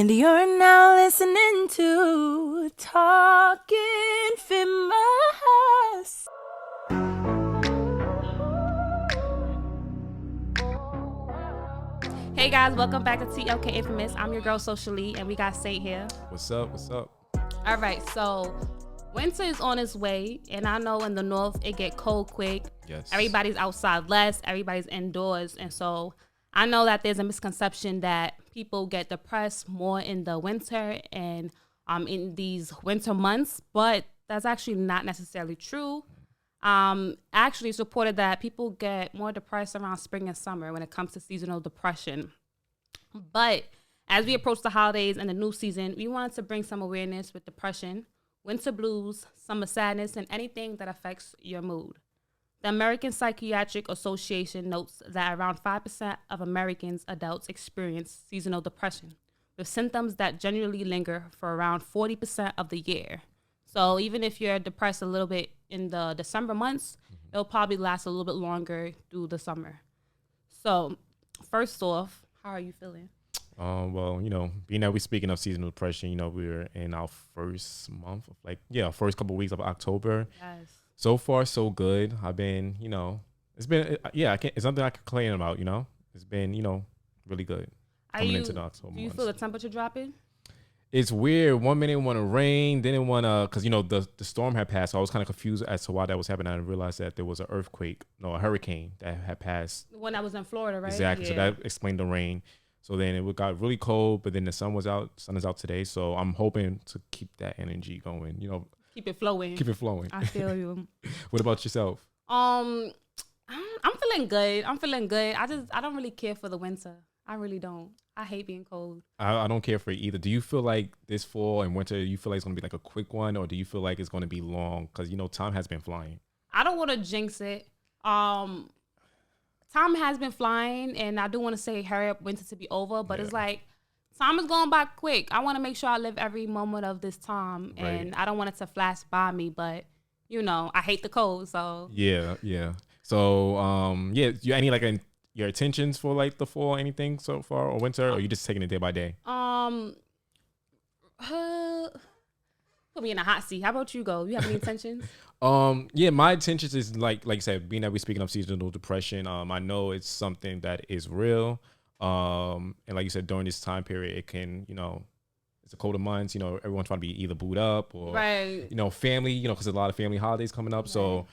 And you're now listening to Talking Famous. Hey guys, welcome back to TLK Infamous. I'm your girl Socially, and we got Saint here. What's up? What's up? All right, so winter is on its way, and I know in the north it get cold quick. Yes. Everybody's outside less, everybody's indoors, and so I know that there's a misconception that people get depressed more in the winter and in these winter months, but that's actually not necessarily true. Actually, it's reported that people get more depressed around spring and summer when it comes to seasonal depression. But as we approach the holidays and the new season, we wanted to bring some awareness with depression, winter blues, summer sadness, and anything that affects your mood. The American Psychiatric Association notes that around 5% of Americans adults experience seasonal depression, with symptoms that generally linger for around 40% of the year. So even if you're depressed a little bit in the December months, it'll probably last a little bit longer through the summer. So first off, how are you feeling? Well, being that we're speaking of seasonal depression, we're in our first month of first couple of weeks of October. Yes. So far, so good. I've been, it's been, it's something I can complain about, It's been, really good coming into the October Do you months. feel the temperature dropping? It's weird. 1 minute it want to rain, then it want to, because, the storm had passed. So I was kind of confused as to why that was happening. I didn't realize that there was a hurricane that had passed. The one that was in Florida, right? Exactly. Yeah. So that explained the rain. So then it got really cold, but then the sun was out. Sun is out today. So I'm hoping to keep that energy going, Keep it flowing. Keep it flowing. I feel you. What about yourself? I'm feeling good. I don't really care for the winter. I really don't. I hate being cold. I don't care for it either. Do you feel like this fall and winter, you feel like it's going to be like a quick one, or do you feel like it's going to be long? Because, time has been flying. I don't want to jinx it. Time has been flying, and I do want to say hurry up winter to be over, but It's like time is going by quick. I want to make sure I live every moment of this time, and I don't want it to flash by me, but, I hate the cold, so. Yeah. So, you any your intentions for like the fall, anything so far, or winter, or you just taking it day by day? Put me in a hot seat. How about you go? You have any intentions? My intentions is like I said, being that we're speaking of seasonal depression, I know it's something that is real. And like you said, during this time period, it can, it's a colder months, everyone's trying to be either booed up or, family, because there's a lot of family holidays coming up. Right. So,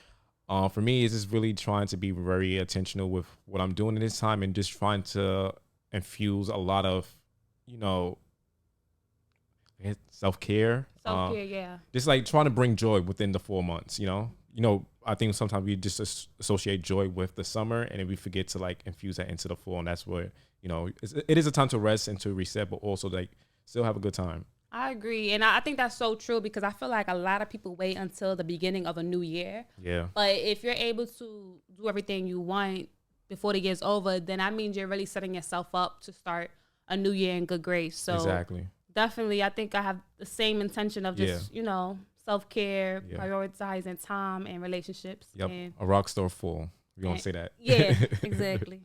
for me, it's just really trying to be very intentional with what I'm doing in this time and just trying to infuse a lot of, self-care. Self-care, Just like trying to bring joy within the 4 months, I think sometimes we just associate joy with the summer and then we forget to like infuse that into the fall. And that's where, it is a time to rest and to reset, but also like still have a good time. I agree. And I think that's so true because I feel like a lot of people wait until the beginning of a new year. Yeah. But if you're able to do everything you want before the year's over, then that means you're really setting yourself up to start a new year in good grace. So exactly. Definitely, I think I have the same intention of just, self-care, prioritizing time and relationships. Yep. And a rock star fall. You want to say that? Yeah, exactly.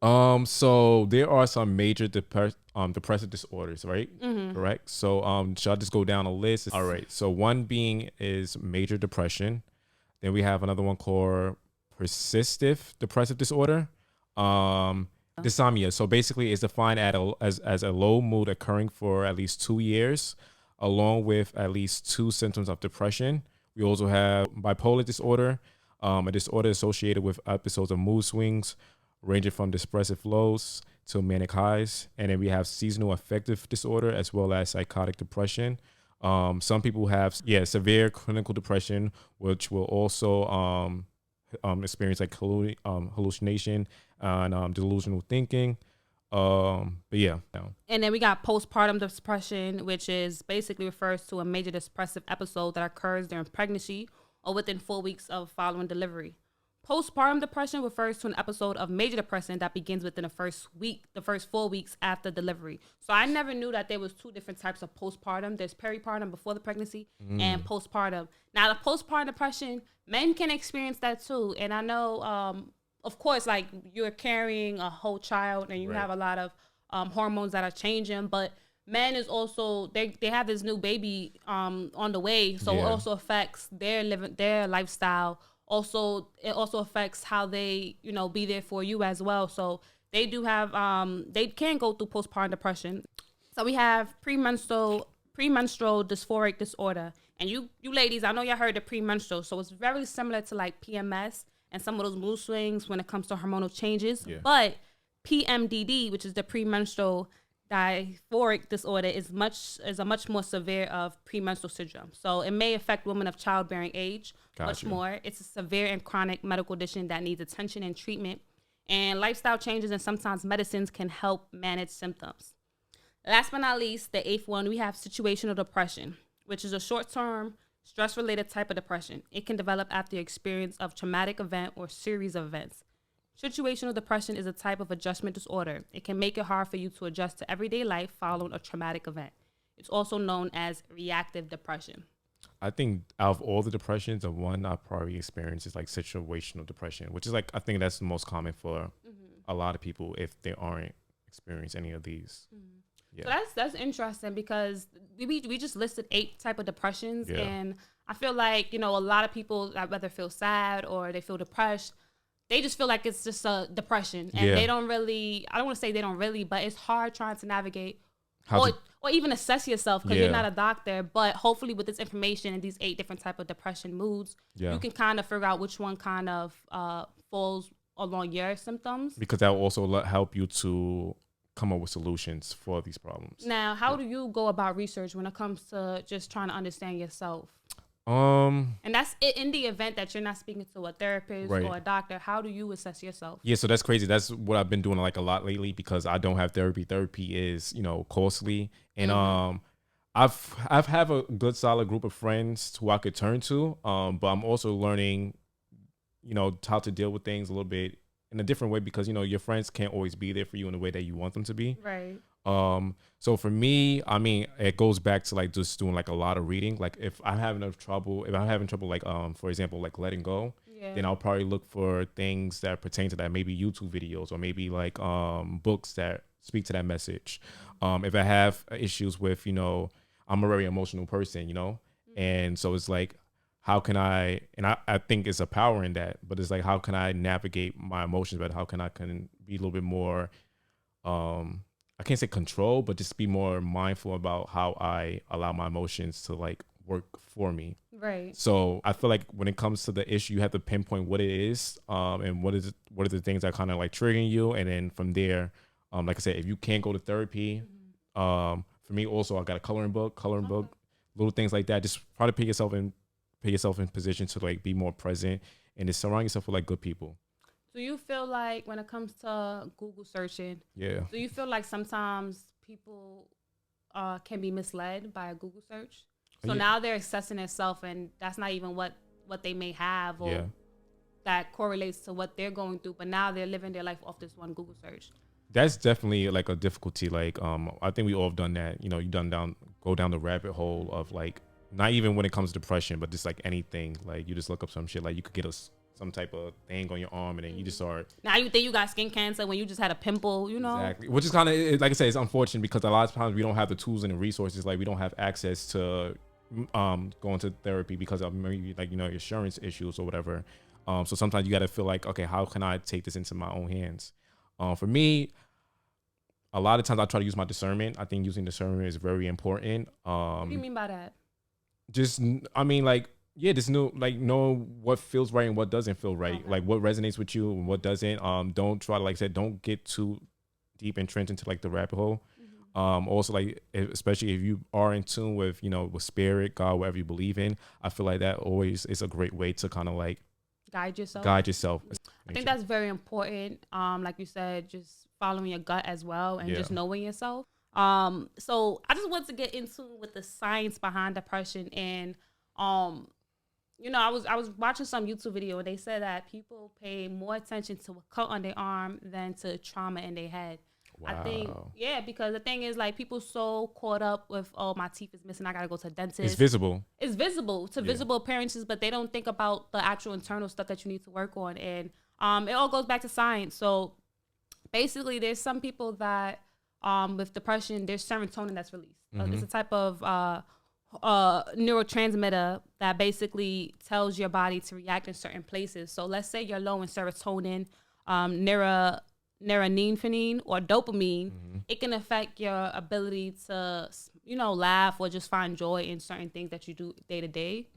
So there are some major depressive disorders, right? Mm-hmm. Correct. So, should I just go down a list? All right. So one being is major depression. Then we have another one called persistive depressive disorder. Dysomnia. So basically, it's defined as a low mood occurring for at least 2 years, along with at least 2 symptoms of depression. We also have bipolar disorder, a disorder associated with episodes of mood swings, ranging from depressive lows to manic highs. And then we have seasonal affective disorder as well as psychotic depression. Some people have severe clinical depression, which will also experience like hallucination and delusional thinking. And then we got postpartum depression, which is basically refers to a major depressive episode that occurs during pregnancy or within 4 weeks of following delivery. Postpartum depression refers to an episode of major depression that begins within the first 4 weeks after delivery. So I never knew that there was 2 different types of postpartum. There's peripartum before the pregnancy and postpartum. Now the postpartum depression, men can experience that too. And I know, of course, like you're carrying a whole child and you have a lot of hormones that are changing, but men is also they have this new baby on the way, so it also affects their lifestyle. Also, it also affects how they be there for you as well. So they do have they can go through postpartum depression. So we have premenstrual dysphoric disorder. And you ladies, I know y'all heard of premenstrual, so it's very similar to like PMS and some of those mood swings when it comes to hormonal changes. Yeah. But PMDD, which is the premenstrual dysphoric disorder, is a much more severe of premenstrual syndrome. So it may affect women of childbearing age much more. It's a severe and chronic medical condition that needs attention and treatment. And lifestyle changes and sometimes medicines can help manage symptoms. Last but not least, the 8th one, we have situational depression, which is a short-term, stress-related type of depression. It can develop after the experience of traumatic event or series of events. Situational depression is a type of adjustment disorder. It can make it hard for you to adjust to everyday life following a traumatic event. It's also known as reactive depression. I think out of all the depressions, the one I probably experienced is like situational depression, which is like, I think that's the most common for a lot of people if they aren't experiencing any of these. Yeah. So that's interesting because we just listed 8 type of depressions, and I feel like a lot of people that whether feel sad or they feel depressed, they just feel like it's just a depression, and they don't really. I don't want to say they don't really, but it's hard trying to navigate or even assess yourself because you're not a doctor. But hopefully, with this information and these 8 different type of depression moods, you can kind of figure out which one kind of falls along your symptoms. Because that will also help you to come up with solutions for these problems. Now, how do you go about research when it comes to just trying to understand yourself? And that's it, in the event that you're not speaking to a therapist or a doctor. How do you assess yourself? Yeah, so that's crazy. That's what I've been doing like a lot lately because I don't have therapy. Therapy is costly, and I've have a good solid group of friends who I could turn to. But I'm also learning, how to deal with things a little bit in a different way because your friends can't always be there for you in the way that you want them to be. Right. So for me, I mean, it goes back to like just doing like a lot of reading. Like if I'm having trouble like for example like letting go, then I'll probably look for things that pertain to that, maybe YouTube videos or maybe like books that speak to that message. If I have issues with I'm a very emotional person, and so it's like, how can I think it's a power in that, but it's like, how can I navigate my emotions better? How can I be a little bit more, I can't say control, but just be more mindful about how I allow my emotions to like work for me. Right. So I feel like when it comes to the issue, you have to pinpoint what it is, and what are the things that kind of like triggering you. And then from there, like I said, if you can't go to therapy, for me also, I got a coloring book, little things like that. Just try to put yourself in position to like be more present and just surround yourself with like good people. Do you feel like when it comes to Google searching, do you feel like sometimes people can be misled by a Google search? So now they're assessing themselves and that's not even what they may have or that correlates to what they're going through, but now they're living their life off this one Google search. That's definitely like a difficulty. Like I think we all have done that. You go down the rabbit hole of like, not even when it comes to depression, but just like anything. Like you just look up some shit, like you could get some type of thing on your arm, and then you just start. Now you think you got skin cancer when you just had a pimple, Exactly. Which is kind of, like I said, it's unfortunate because a lot of times we don't have the tools and the resources. Like we don't have access to going to therapy because of maybe like your insurance issues or whatever. So sometimes you got to feel like, okay, how can I take this into my own hands? For me, a lot of times I try to use my discernment. I think using discernment is very important. What do you mean by that? Just know what feels right and what doesn't feel right. Okay. Like what resonates with you and what doesn't. Don't try to, like I said, don't get too deep entrenched into like the rabbit hole. Also, like especially if you are in tune with with spirit, God, whatever you believe in, I feel like that always is a great way to kind of like guide yourself. I think that's very important. Like you said, just following your gut as well and just knowing yourself. So I just want to get into with the science behind depression, and I was watching some YouTube video and they said that people pay more attention to a cut on their arm than to trauma in their head. Wow. I think, because the thing is, like, people so caught up with, oh, my teeth is missing, I gotta go to the dentist. It's visible to visible appearances, but they don't think about the actual internal stuff that you need to work on. And it all goes back to science. So basically, there's some people that with depression, there's serotonin that's released. It's a type of neurotransmitter that basically tells your body to react in certain places. So let's say you're low in serotonin, norepinephrine, or dopamine. It can affect your ability to, laugh or just find joy in certain things that you do day to day.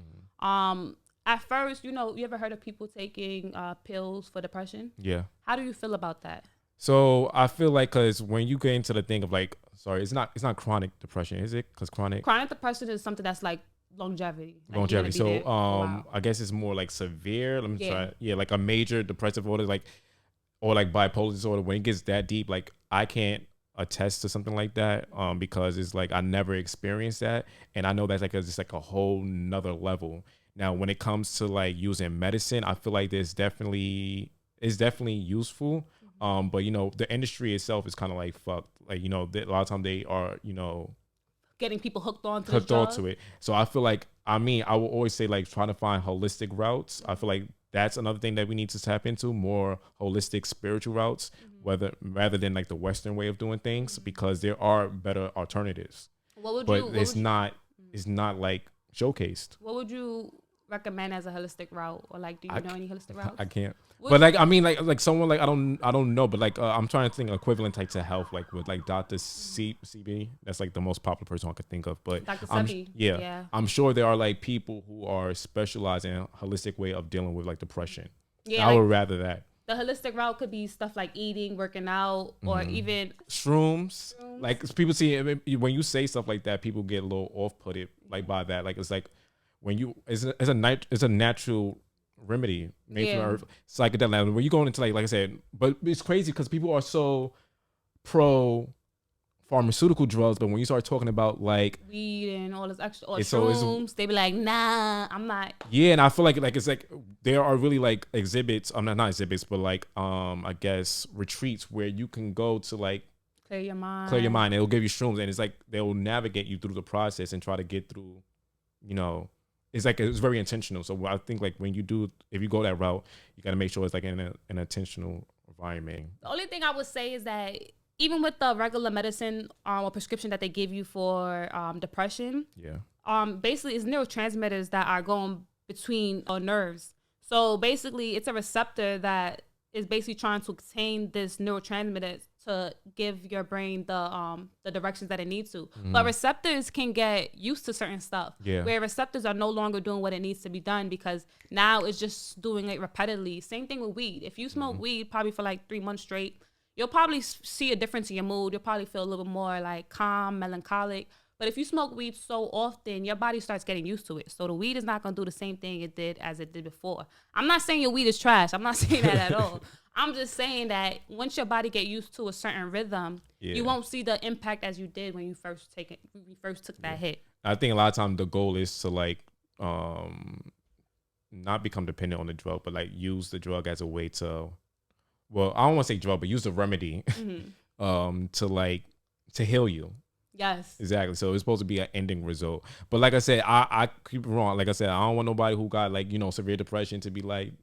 At first, you ever heard of people taking pills for depression? Yeah. How do you feel about that? So I feel like, because when you get into the thing of like, sorry, it's not chronic depression, is it? Because chronic depression is something that's like longevity. So I guess it's more like severe. Let me try. Yeah, like a major depressive order, like, or like bipolar disorder. When it gets that deep, like I can't attest to something like that because it's like I never experienced that, and I know that's like just like a whole nother level. Now, when it comes to like using medicine, I feel like it's definitely useful. But the industry itself is kind of like fucked. Like, a lot of times they are, getting people hooked onto it. So I feel like, I will always say like trying to find holistic routes. I feel like that's another thing that we need to tap into, more holistic spiritual routes, rather than like the Western way of doing things, because there are better alternatives. It's not like showcased. What would you recommend as a holistic route, or like, do you know any holistic routes? I can't. But like, like someone like I don't know, but like I'm trying to think equivalent type to health, like with like Dr. CB. That's like the most popular person I could think of. But Dr. Sebi. I'm sure there are like people who are specialized in a holistic way of dealing with like depression. Yeah, I would rather that. The holistic route could be stuff like eating, working out, or even shrooms. Like people see when you say stuff like that, people get a little off-putted like by that. Like it's like when you it's a natural remedy made from earth, psychedelic. When you go into like I said, but it's crazy because people are so pro pharmaceutical drugs, but when you start talking about like weed and all this extra or shrooms, they be like, nah, I'm not. Yeah, and I feel like it's like there are really like exhibits. Not exhibits, but like I guess retreats where you can go to like clear your mind. It'll give you shrooms, and it's like they'll navigate you through the process and try to get through. It's like it's very intentional. So I think like if you go that route, you got to make sure it's like in an intentional environment. The only thing I would say is that even with the regular medicine or prescription that they give you for depression, basically it's neurotransmitters that are going between nerves. So basically it's a receptor that is basically trying to obtain this neurotransmitter to give your brain the directions that it needs to. But receptors can get used to certain stuff. Yeah. Where receptors are no longer doing what it needs to be done because now it's just doing it repeatedly. Same thing with weed. If you smoke weed probably for like 3 months straight, you'll probably see a difference in your mood. You'll probably feel a little more like calm, melancholic. But if you smoke weed so often, your body starts getting used to it. So the weed is not going to do the same thing it did as it did before. I'm not saying your weed is trash. I'm not saying that at all. I'm just saying that once your body get used to a certain rhythm, you won't see the impact as you did when you first took that hit. I think a lot of times the goal is to like not become dependent on the drug, but like use the drug as a way to, well, I don't want to say drug, but use the remedy to heal you. Yes. Exactly. So it's supposed to be an ending result. But like I said, I keep it wrong. Like I said, I don't want nobody who got like, severe depression to be like,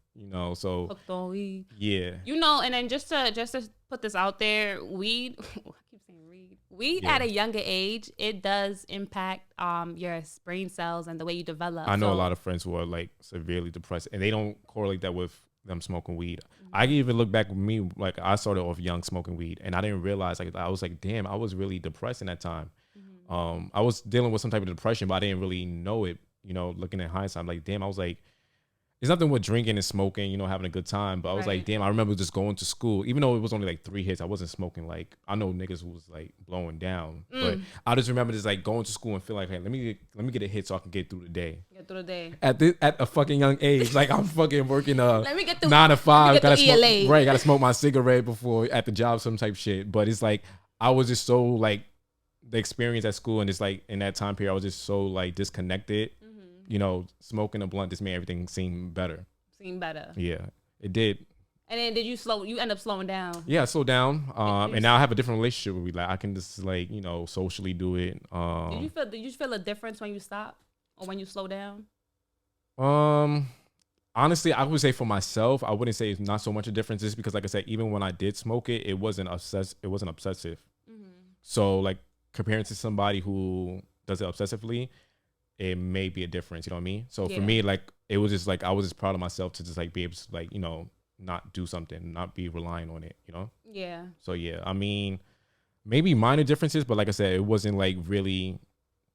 so hooked on weed. Yeah. And then just to put this out there, weed, I keep saying weed at a younger age, it does impact your brain cells and the way you develop. I know a lot of friends who are like severely depressed and they don't correlate that with them smoking weed. I can even look back with me, like I started off young smoking weed and I didn't realize, like I was like, damn, I was really depressed in that time. I was dealing with some type of depression, but I didn't really know it, looking at hindsight. I'm like, damn, I was like, it's nothing with drinking and smoking, having a good time. But I was like, damn, I remember just going to school, even though it was only like 3 hits. I wasn't smoking like, I know niggas who was like blowing down, but I just remember just like going to school and feel like, hey, let me get a hit so I can get through the day. At a fucking young age, like I'm fucking working let me get through, 9 to 5. Gotta smoke, gotta smoke my cigarette before at the job, some type shit. But it's like I was just so like the experience at school and it's like in that time period I was just so like disconnected. Smoking a blunt just made everything seem better. Yeah, it did. And then you end up slowing down? Yeah, I slowed down. And now I have a different relationship with weed. Like I can just like, socially do it. Did you feel a difference when you stop or when you slow down? Honestly, I would say for myself, I wouldn't say it's not so much a difference just because like I said, even when I did smoke it, it wasn't obsessive. So like comparing to somebody who does it obsessively, it may be a difference. You know what I mean? So for me, like it was just like I was just proud of myself to just like be able to like not do something, not be relying on it. Yeah. So yeah, I mean, maybe minor differences, but like I said, it wasn't like really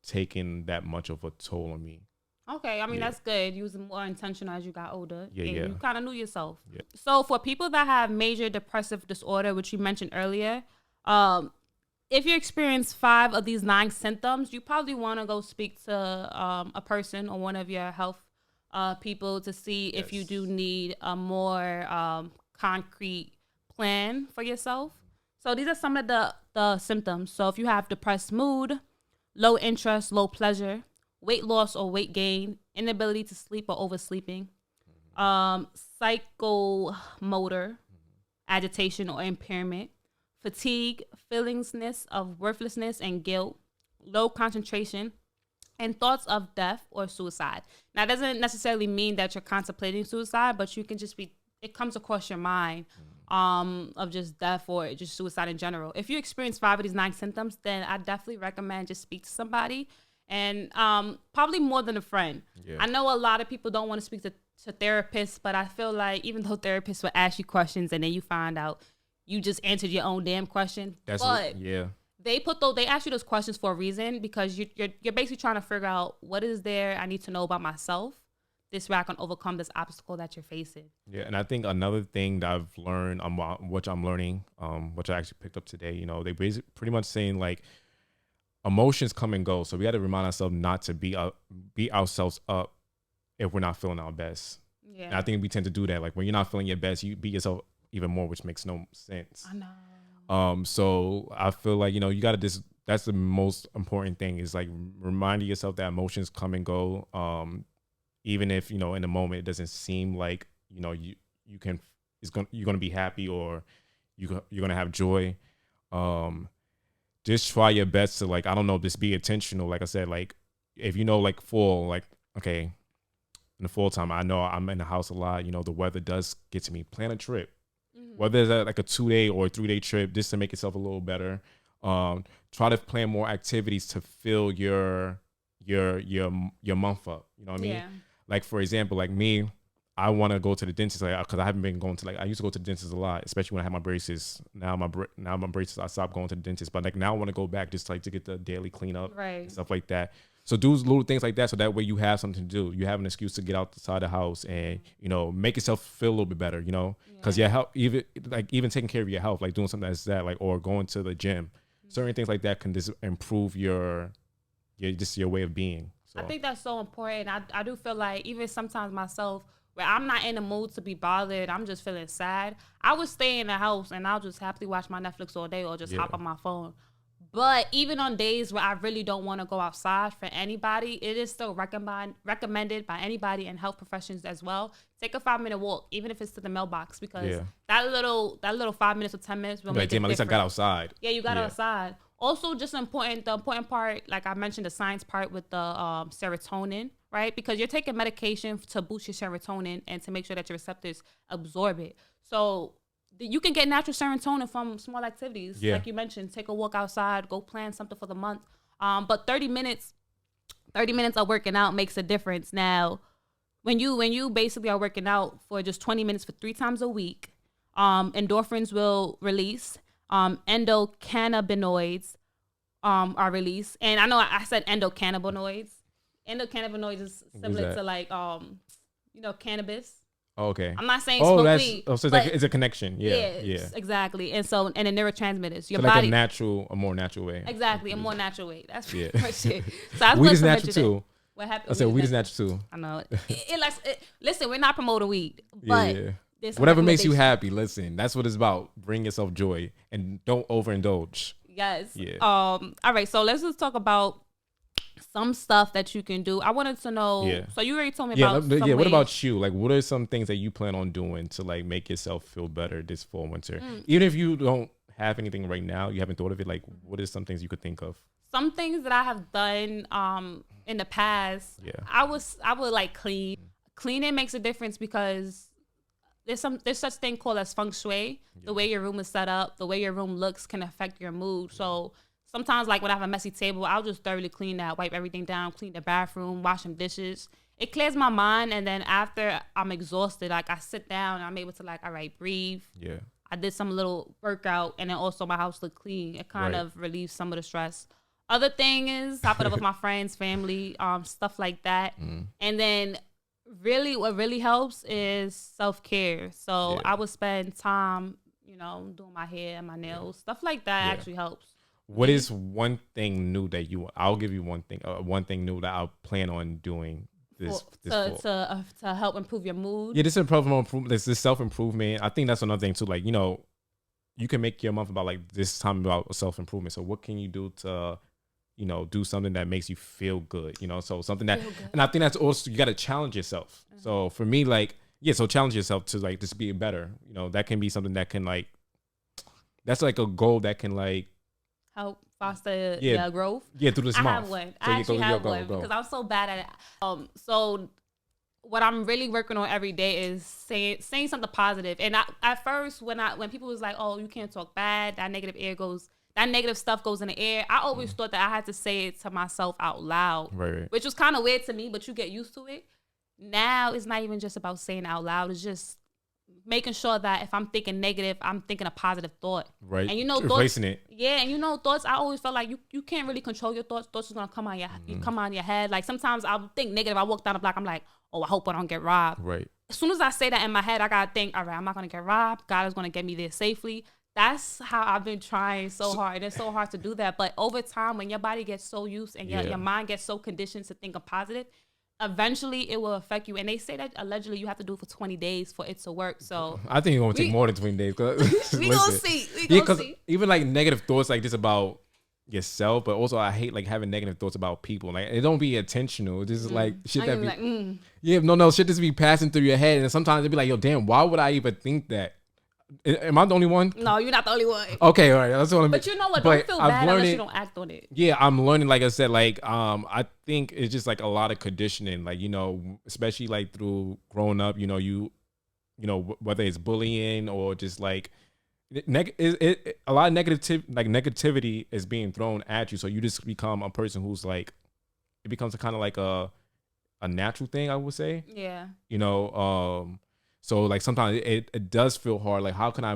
taking that much of a toll on me. Okay, I mean that's good. You was more intentional as you got older. Yeah, and yeah. You kind of knew yourself. Yeah. So for people that have major depressive disorder, which you mentioned earlier, if you experience 5 of these 9 symptoms, you probably want to go speak to a person or one of your health people to see if you do need a more concrete plan for yourself. So these are some of the symptoms. So if you have depressed mood, low interest, low pleasure, weight loss or weight gain, inability to sleep or oversleeping, psychomotor, agitation or impairment, fatigue, feelingsness of worthlessness and guilt, low concentration, and thoughts of death or suicide. Now, it doesn't necessarily mean that you're contemplating suicide, but you can just be, it comes across your mind of just death or just suicide in general. If you experience 5 of these 9 symptoms, then I definitely recommend just speak to somebody, and probably more than a friend. Yeah. I know a lot of people don't want to speak to therapists, but I feel like even though therapists will ask you questions and then you find out you just answered your own damn question, they ask you those questions for a reason, because you're basically trying to figure out what is there I need to know about myself. This way I can overcome this obstacle that you're facing. Yeah, and I think another thing that I've learned, which I'm learning, which I actually picked up today, they pretty much saying like emotions come and go. So we got to remind ourselves not to beat ourselves up if we're not feeling our best. Yeah. And I think we tend to do that. Like when you're not feeling your best, you beat yourself even more, which makes no sense. I know. So I feel like, you got to that's the most important thing, is like reminding yourself that emotions come and go. Even if, in the moment it doesn't seem like, you're going to be happy or you're going to have joy. Just try your best to, like, I don't know, just be intentional. Like I said, like if like fall, like, okay, in the fall time, I know I'm in the house a lot. The weather does get to me. Plan a trip. Whether it's like a 2-day or a 3-day trip, just to make yourself a little better. Try to plan more activities to fill your month up. You know what I mean? Yeah. Like for example, like me, I want to go to the dentist, like, because I haven't been going to, like, I used to go to the dentist a lot, especially when I had my braces. Now my braces, I stopped going to the dentist, but like now I want to go back just like to get the daily cleanup and stuff like that. So do little things like that, so that way you have something to do. You have an excuse to get outside the house and make yourself feel a little bit better. Because your health, even taking care of your health, like doing something that's that, like, or going to the gym, certain things like that can just improve your way of being. So. I think that's so important. I do feel like even sometimes myself, where I'm not in the mood to be bothered, I'm just feeling sad, I would stay in the house and I'll just happily watch my Netflix all day or just hop on my phone. But even on days where I really don't want to go outside, for anybody, it is still recommended by anybody and health professions as well. Take a 5-minute walk, even if it's to the mailbox, because that little 5 minutes or 10 minutes will make it different. At least I got outside. Yeah, you got outside. Also, just the important part, like I mentioned, the science part with the serotonin, right? Because you're taking medication to boost your serotonin and to make sure that your receptors absorb it. So you can get natural serotonin from small activities. Like you mentioned, take a walk outside, go plan something for the month. But 30 minutes of working out makes a difference. Now, when you basically are working out for just 20 minutes for 3 times a week, endorphins will release. Endocannabinoids are released. And I know I said endocannabinoids. Endocannabinoids is similar to like cannabis. Oh, okay. I'm not saying smoke weed. So it's a connection. Yeah. Exactly. And so, and the neurotransmitters, your so body, like a more natural way. Exactly, a more natural way. That's yeah. much it. So I was weed is natural too. What happened? I said weed is natural too. I know. Listen, we're not promoting weed, but whatever makes you happy. Listen, that's what it's about. Bring yourself joy and don't overindulge. Yes. Yeah. All right. So let's just talk about some stuff that you can do. I wanted to know. Yeah. So you already told me about. Yeah. What about you? Like, what are some things that you plan on doing to like make yourself feel better this fall, winter? Even if you don't have anything right now, you haven't thought of it. Like, what are some things you could think of? Some things that I have done in the past. Yeah. I would like clean. Cleaning makes a difference because there's such thing called as feng shui. The way your room is set up, the way your room looks can affect your mood. So sometimes like when I have a messy table, I'll just thoroughly clean that, wipe everything down, clean the bathroom, wash some dishes. It clears my mind, and then after I'm exhausted, like I sit down and I'm able to like, all right, breathe. Yeah. I did some little workout, and then also my house looked clean. It kind of relieves some of the stress. Other thing is I put up with my friends, family, stuff like that. And then really what really helps is self-care. So I would spend time, you know, doing my hair and my nails, stuff like that actually helps. What is one thing new that I'll give you one thing new that I'll plan on doing this to help improve your mood. Yeah, this improvement. This self-improvement. I think that's another thing too. Like, you know, you can make your month about like this time about self-improvement. So what can you do to, you know, do something that makes you feel good, you know? So something that, and I think that's also, you got to challenge yourself. So for me, like, so challenge yourself to like just be better. You know, that can be something that can like, that's like a goal that can like help foster your growth. Yeah, through this month. I have one. I actually have one because I'm so bad at it. So what I'm really working on every day is saying something positive. And at first, when people was like, "Oh, you can't talk bad," that negative stuff goes in the air. I always thought that I had to say it to myself out loud, right. Which was kind of weird to me, but you get used to it. Now it's not even just about saying it out loud. It's just making sure that if I'm thinking negative, I'm thinking a positive thought. Right. And you know, replacing it. Yeah, and you know, thoughts, I always felt like you can't really control your thoughts. Thoughts is gonna come on your head. Like sometimes I'll think negative. I walk down the block, I'm like, oh, I hope I don't get robbed. Right. As soon as I say that in my head, I gotta think, all right, I'm not gonna get robbed. God is gonna get me there safely. That's how I've been trying so hard. And it's so hard to do that. But over time, when your body gets so used and your mind gets so conditioned to think of positive, eventually it will affect you. And they say that allegedly you have to do it for 20 days for it to work. So I think it's going to take more than 20 days. We gonna see. See. Even like negative thoughts like just about yourself, but also I hate like having negative thoughts about people. Like it don't be intentional. It's just like shit that be like, shit just be passing through your head. And sometimes it'd be like, yo, damn, why would I even think that? Am I the only one? No, you're not the only one. Okay, all right. That's what I'm. But you know what? Don't feel bad unless you don't act on it. Yeah, I'm learning. Like I said, like I think it's just like a lot of conditioning. Like, you know, especially like through growing up. You know, whether it's bullying or just like a lot of negativity is being thrown at you. So you just become a person who's like, it becomes a kind of like a natural thing, I would say. Yeah. You know, so like sometimes it does feel hard. Like how can I,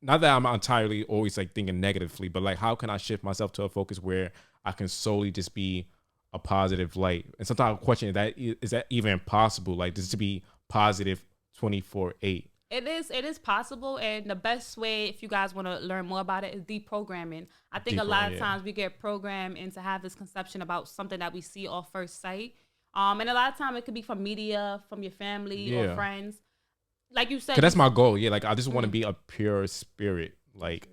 not that I'm entirely always like thinking negatively, but like how can I shift myself to a focus where I can solely just be a positive light? And sometimes I question is that even possible? Like just to be positive 24/8. It is possible, and the best way, if you guys want to learn more about it, is deprogramming. I think a lot of times we get programmed into have this conception about something that we see off first sight. And a lot of time it could be from media, from your family or friends. Like you said, because that's my goal. Yeah, like I just want to be a pure spirit. Like,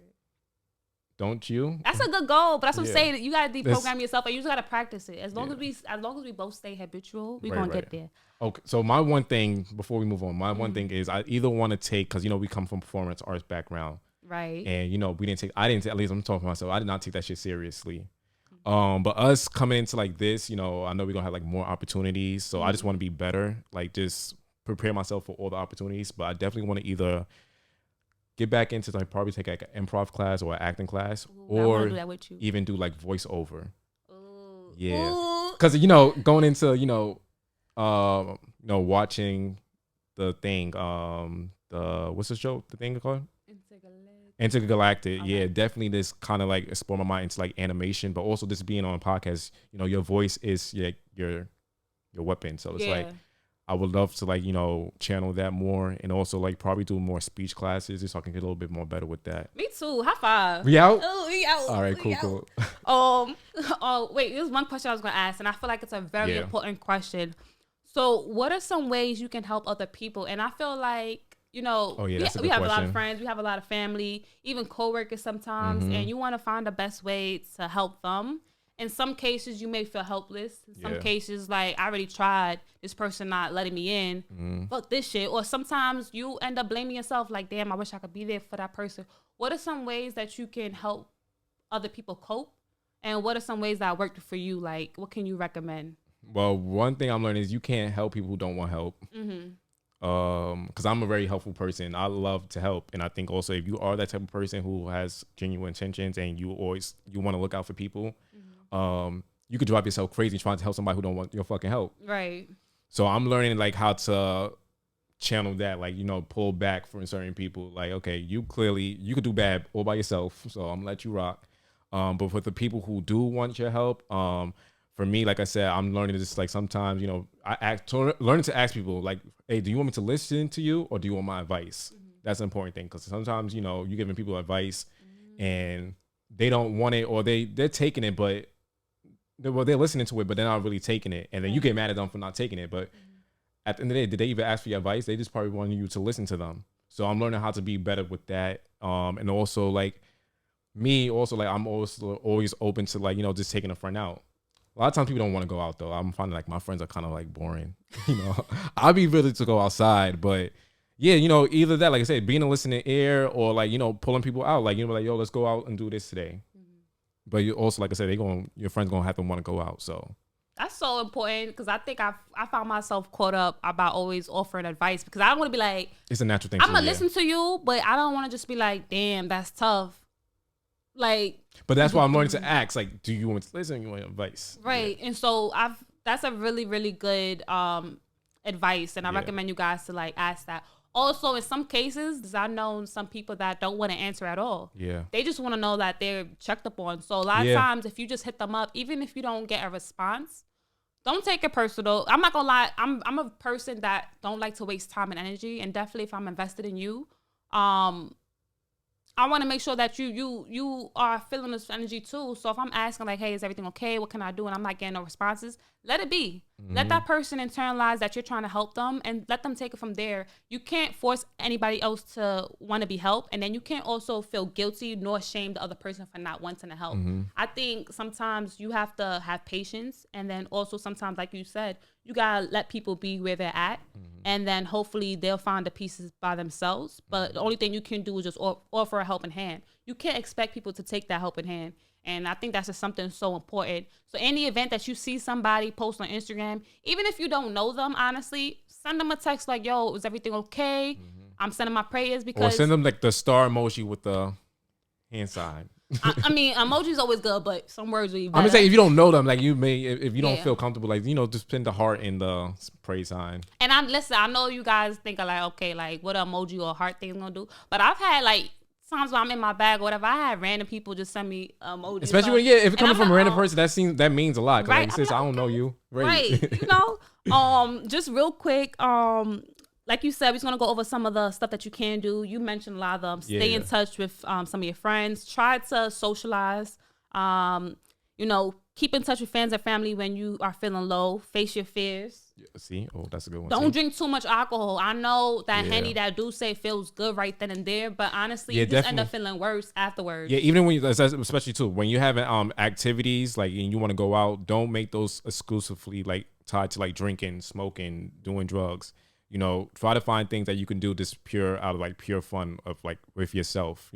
don't you? That's a good goal, but that's what I'm saying. You gotta deprogram yourself, and you just gotta practice it. As long as we both stay habitual, we're gonna get there. Okay, so my one thing before we move on, my one thing is I either want to take, because you know we come from performance arts background, right? And you know I didn't. At least I'm talking for myself. I did not take that shit seriously. But us coming into like this, you know, I know we're gonna have like more opportunities. So I just want to be better. Like just prepare myself for all the opportunities, but I definitely want to either get back into like probably take like an improv class or an acting class, or even do like voiceover. Ooh. Yeah, because you know going into watching the thing, the what's the show? The thing called Intergalactic. Okay. Yeah, definitely this kind of like explore my mind into like animation, but also this being on a podcast. You know, your voice is your weapon, so it's like. I would love to like, you know, channel that more and also like probably do more speech classes just so I can get a little bit more better with that. Me too. High five. We out? Oh, we out. All right, cool. Oh, wait, there's one question I was going to ask, and I feel like it's a very important question. So what are some ways you can help other people? And I feel like, you know, we have a lot of friends, we have a lot of family, even coworkers sometimes, and you want to find the best way to help them. In some cases, you may feel helpless. In some cases, like, I already tried, this person not letting me in. Fuck this shit. Or sometimes you end up blaming yourself, like, damn, I wish I could be there for that person. What are some ways that you can help other people cope? And what are some ways that worked for you? Like, what can you recommend? Well, one thing I'm learning is you can't help people who don't want help. Because I'm a very helpful person. I love to help, and I think also if you are that type of person who has genuine intentions and you want to look out for people, you could drive yourself crazy trying to help somebody who don't want your fucking help. Right. So I'm learning like how to channel that, like, pull back from certain people. Like, okay, you could do bad all by yourself, so I'm gonna let you rock. But for the people who do want your help, for me, like I said, I'm learning this, like, sometimes, learning to ask people, like, hey, do you want me to listen to you or do you want my advice? That's an important thing, because sometimes, you're giving people advice and they don't want it, or they're taking it, but they're listening to it, but they're not really taking it. And then you get mad at them for not taking it. But at the end of the day, did they even ask for your advice? They just probably wanted you to listen to them. So I'm learning how to be better with that. And also, like, I'm also always open to, like, just taking a friend out. A lot of times people don't want to go out, though. I'm finding like my friends are kind of like boring. I'd be ready to go outside, but yeah, either that, like I said, being a listening ear, or like, pulling people out, like, like, yo, let's go out and do this today. But you also, like I said, your friends gonna have to want to go out. So that's so important, because I think I found myself caught up about always offering advice, because I don't want to be like, it's a natural thing. I'm gonna listen to you, but I don't want to just be like, damn, that's tough. Like, but that's why I'm learning to ask, like, do you want to listen? You want advice? Right. Yeah. And so that's a really, really good advice, and I recommend you guys to like ask that. Also, in some cases, I know some people that don't want to answer at all. Yeah. They just want to know that they're checked up on. So a lot of times, if you just hit them up, even if you don't get a response, don't take it personal. I'm not gonna lie, I'm a person that don't like to waste time and energy, and definitely if I'm invested in you, I want to make sure that you are feeling this energy too. So if I'm asking like, hey, is everything okay? What can I do? And I'm not getting no responses, let it be. Let that person internalize that you're trying to help them, and let them take it from there. You can't force anybody else to want to be helped. And then you can't also feel guilty nor shame the other person for not wanting to help. I think sometimes you have to have patience. And then also sometimes, like you said, you got to let people be where they're at. And then hopefully they'll find the pieces by themselves. But the only thing you can do is just offer a helping hand. You can't expect people to take that helping hand. And I think that's just something so important. So in the event that you see somebody post on Instagram, even if you don't know them, honestly, send them a text like, yo, is everything okay? I'm sending my prayers, because... Or send them like the star emoji with the hand sign. I mean, emoji's always good, but some words will be better. I'm just saying, if you don't know them, like, you may, if you don't feel comfortable, like, just pin the heart in the praise sign. And I know you guys think of like, okay, like what emoji or heart thing gonna do, but I've had like times when I'm in my bag or whatever, I had random people just send me emojis. Especially when, if it's coming from a random person, that means a lot. Right. Like, sis, I don't know you. Right. Just real quick, like you said, we're going to go over some of the stuff that you can do. You mentioned a lot of them. Stay in touch with some of your friends. Try to socialize. Keep in touch with friends and family when you are feeling low. Face your fears. See? Oh, that's a good one. Don't drink too much alcohol. I know that Henny, that do say feels good right then and there, but honestly, you just end up feeling worse afterwards. Yeah, even when especially too, when you have activities, like, and you want to go out, don't make those exclusively like tied to like drinking, smoking, doing drugs. Try to find things that you can do just out of like pure fun of like with yourself,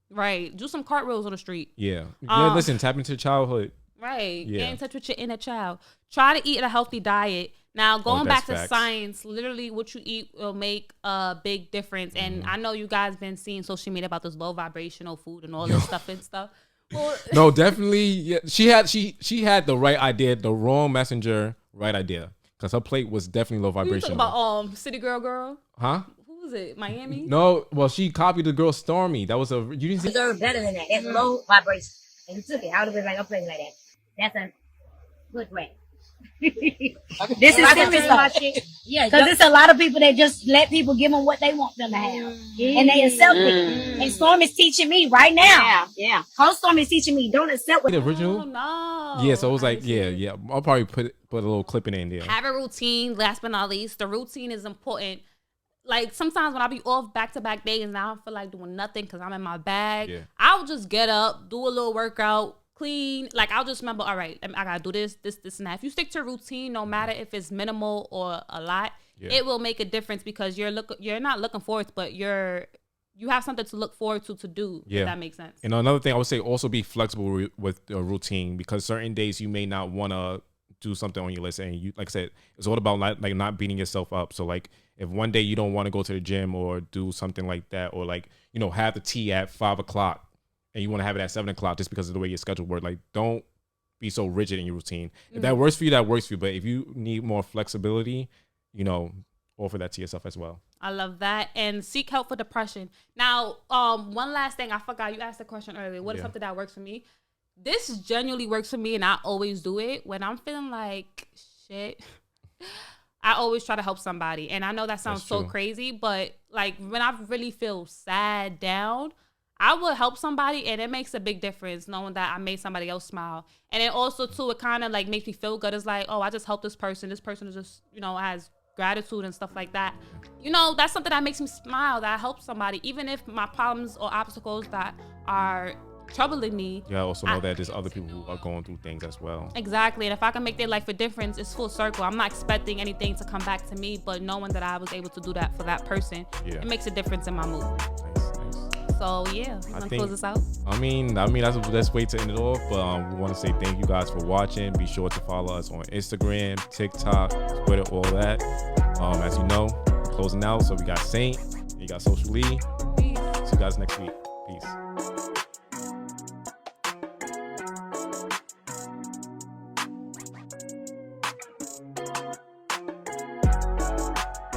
Right. Do some cartwheels on the street. Yeah. Listen, tap into childhood. Right. Yeah. Get in touch with your inner child. Try to eat a healthy diet. Now, going back to science, literally what you eat will make a big difference. And I know you guys been seeing social media about this low vibrational food and all this stuff and stuff. Well, no, definitely. Yeah. She had the right idea, the wrong messenger, right idea. Because her plate was definitely low vibration. You talking about City Girl? Huh? Who was it? Miami? No, well, she copied the girl Stormy. That was you didn't see. Deserve better than that. That's low vibration. And you took it. I would have been like, I'm playing like that. That's a good way. This is serious about shit. Yeah, because there's a lot of people that just let people give them what they want them to have, and they accept it. And Storm is teaching me right now. Yeah. Coach Storm is teaching me don't accept what the original. Oh, no. Yeah, so it was like, yeah. I'll probably put a little clip in there. Have a routine. Last but not least, the routine is important. Like sometimes when I be off back-to-back days and I don't feel like doing nothing because I'm in my bag, I'll just get up, do a little workout. Clean, like I'll just remember, all right, I gotta do this, and that. If you stick to a routine, no matter if it's minimal or a lot, it will make a difference because you're not looking forward to, but you have something to look forward to do. If that makes sense. And another thing I would say, also be flexible with a routine, because certain days you may not want to do something on your list, and you, like I said, it's all about like not beating yourself up. So like if one day you don't want to go to the gym or do something like that, or like, you know, have the tea at 5 o'clock and you want to have it at 7 o'clock just because of the way your schedule works, like don't be so rigid in your routine. If that works for you, that works for you. But if you need more flexibility, you know, offer that to yourself as well. I love that. And seek help for depression. Now, one last thing. I forgot. You asked the question earlier. What is something that works for me? This genuinely works for me, and I always do it. When I'm feeling like shit, I always try to help somebody. And I know that sounds so crazy, but like when I really feel sad, down, I will help somebody, and it makes a big difference knowing that I made somebody else smile. And then also, too, it kind of like makes me feel good. It's like, oh, I just helped this person. This person is just, you know, has gratitude and stuff like that. You know, that's something that makes me smile, that I help somebody, even if my problems or obstacles that are troubling me. Yeah, I also know that there's other people who are going through things as well. Exactly. And if I can make their life a difference, it's full circle. I'm not expecting anything to come back to me, but knowing that I was able to do that for that person, it makes a difference in my mood. Nice. So yeah, you want to close this out? I mean that's the best way to end it off. But we want to say thank you guys for watching. Be sure to follow us on Instagram, TikTok, Twitter, all that. As you know, we're closing out. So we got Saint, you got Social Lee. Peace. See you guys next week. Peace.